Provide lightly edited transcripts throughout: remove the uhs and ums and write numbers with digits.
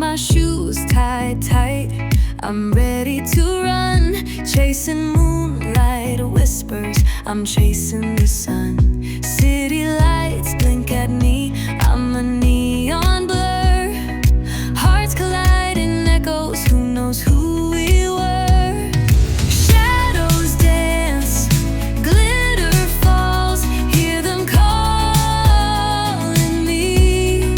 my shoes tied tight, I'm ready to run, chasing moonlight whispers, I'm chasing the sun. City lights blink at me, I'm a neon blur. Hearts colliding, echoes, who knows who we were. Shadows dance, glitter falls, hear them calling me.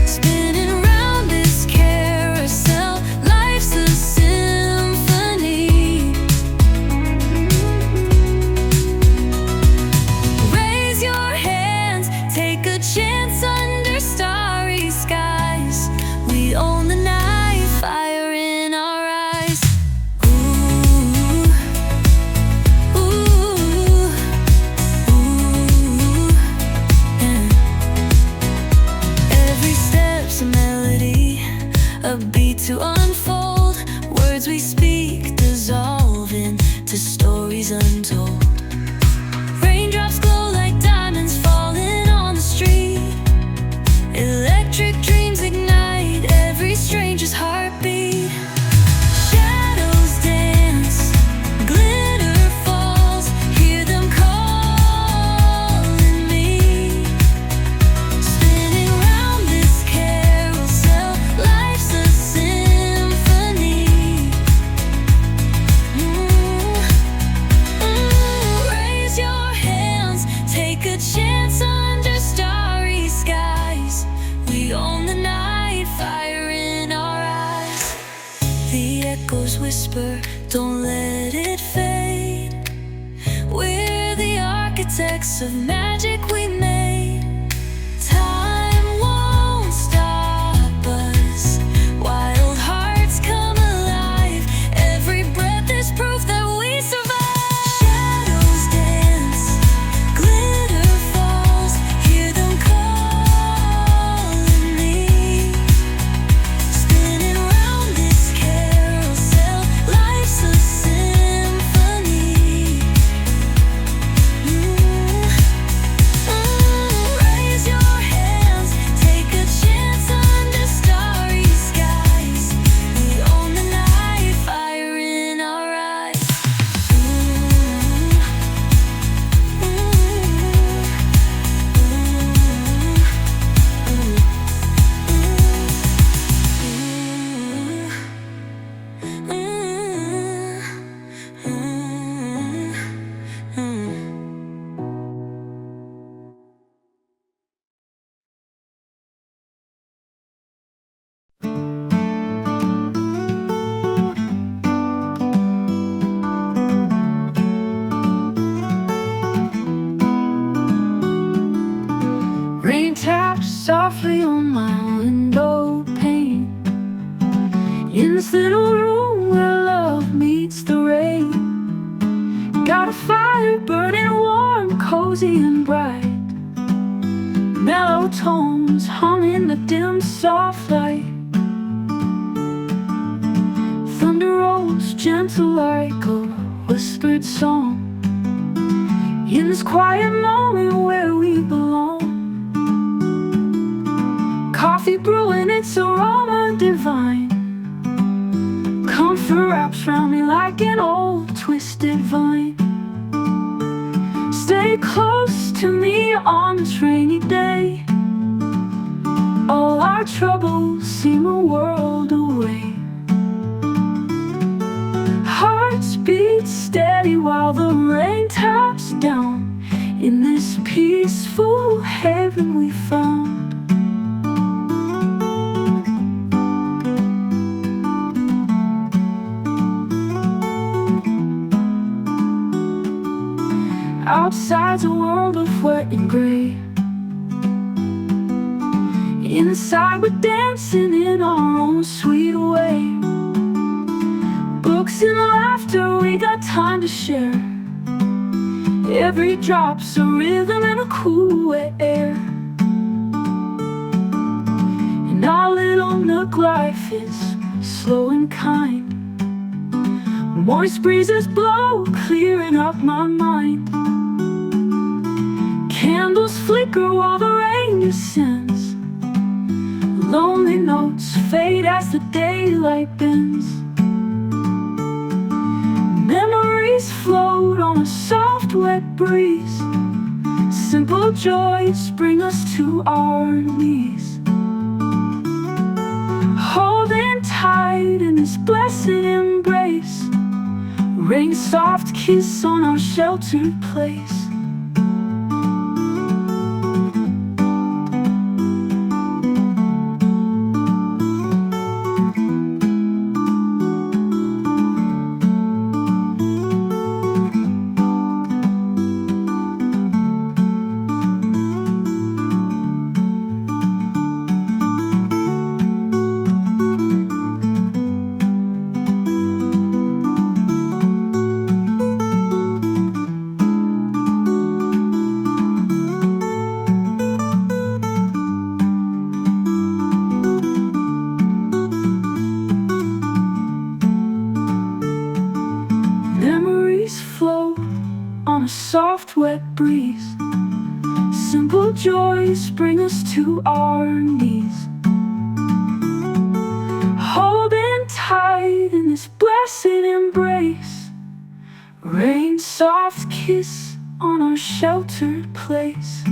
Spinning round this carousel, life's a symphony. Raise your hands, take a chance under starry skies. We own the night, fire in our eyes. Ooh, ooh, ooh, yeah. Every step's a melody, a beat to unfold. Words we speak dissolve into stories untold. Raindrops glow like diamonds falling on the street. Electric dreams ignite every stranger's heartbeat. Shadows dance, glitter falls, hear them calling me. Spinning round this carousel, life's a symphony. Raise your hands, take a chance under starry skies. We own the night, fire in our eyes. The echoes whisper, don't let it fade. We're the architects of magic we made. Time won't stop us. Wild hearts come alive. Every breath is proof that we survive. Shadows dance, glitter falls, hear them calling me. Spinning round this carousel, life's a symphony. Raise your hands, take a chance under starry skies. We own the night, fire in our eyes. Rain taps softly on my window pane. In this little room where love meets the rain. Got a fire burning warm, cozy and bright. Mellow tones hum in the dim soft light. Thunder rolls gentle like a whispered song. In this quiet moment where we belong. Coffee brewing, its aroma divine. Comfort wraps round me like an old twisted vine. Stay close to me on this rainy day. All our troubles seem a world away. Hearts beat steady while the rain taps down. In this peaceful haven we found. Outside's a world of wet and gray. Inside we're dancing in our own sweet way. Books and laughter, we got time to share. Every drop's a rhythm and a cool wet air. And our little nook life is slow and kind. Moist breezes blow, clearing up my mind. Candles flicker while the rain descends. Lonely notes fade as the daylight bends. Memories float on a soft, wet breeze. Simple joys bring us to our knees. Holding tight in this blessed embrace. Rain's soft kiss on our sheltered place. Memories flow on a soft, wet breeze. Simple joys bring us to our knees. Holding tight in this blessed embrace. Rain's soft kiss on our sheltered place.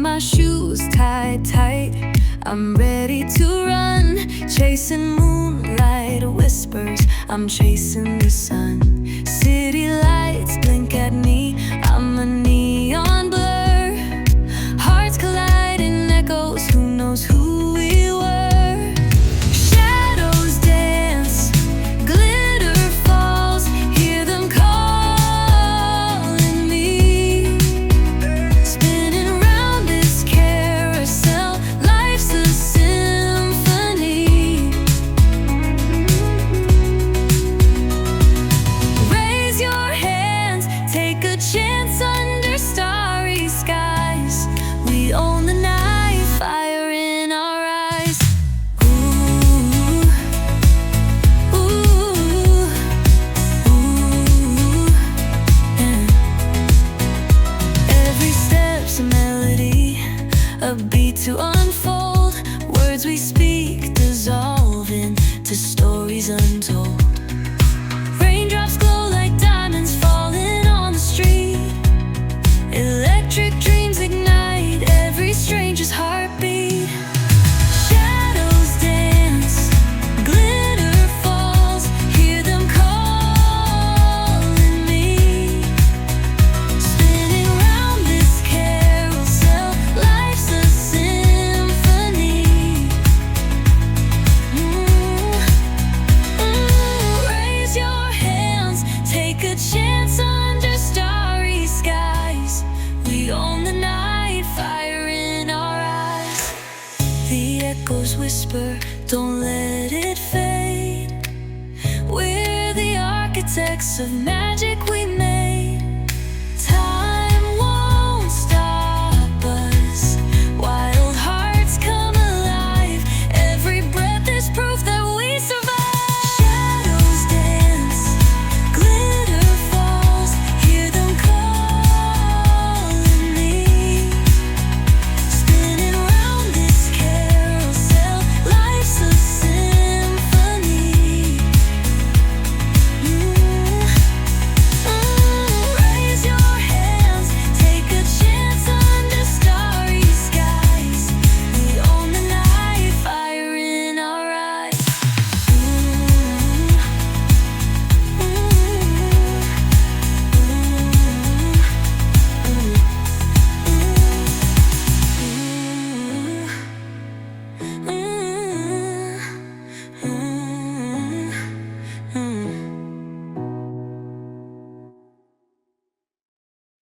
my shoes tied tight, I'm ready to run. Chasing moonlight whispers, I'm chasing the sun. City lights blink at me, I'm a neon blur. Hearts colliding, echoes, who knows who we were. Shadows dance, glitter falls, hear them calling me. Spinning round this carousel, life's a symphony. Raise your hands, take a chance under starry skies. We own the night, fire in our eyes. Ooh, ooh, ooh, yeah. Every step's a melody, a beat to unfold. Words we speak dissolve into stories untold. Raindrops glow like diamonds falling on the street. Electric dreams ignite every stranger's heartbeat. Shadows dance, glitter falls, hear them calling me. Spinning round this carousel, life's a symphony. Raise your hands, take a chance under starry skies. We own the night, fire in our eyes. The echoes whisper, don't let it fade. We're the architects of magic.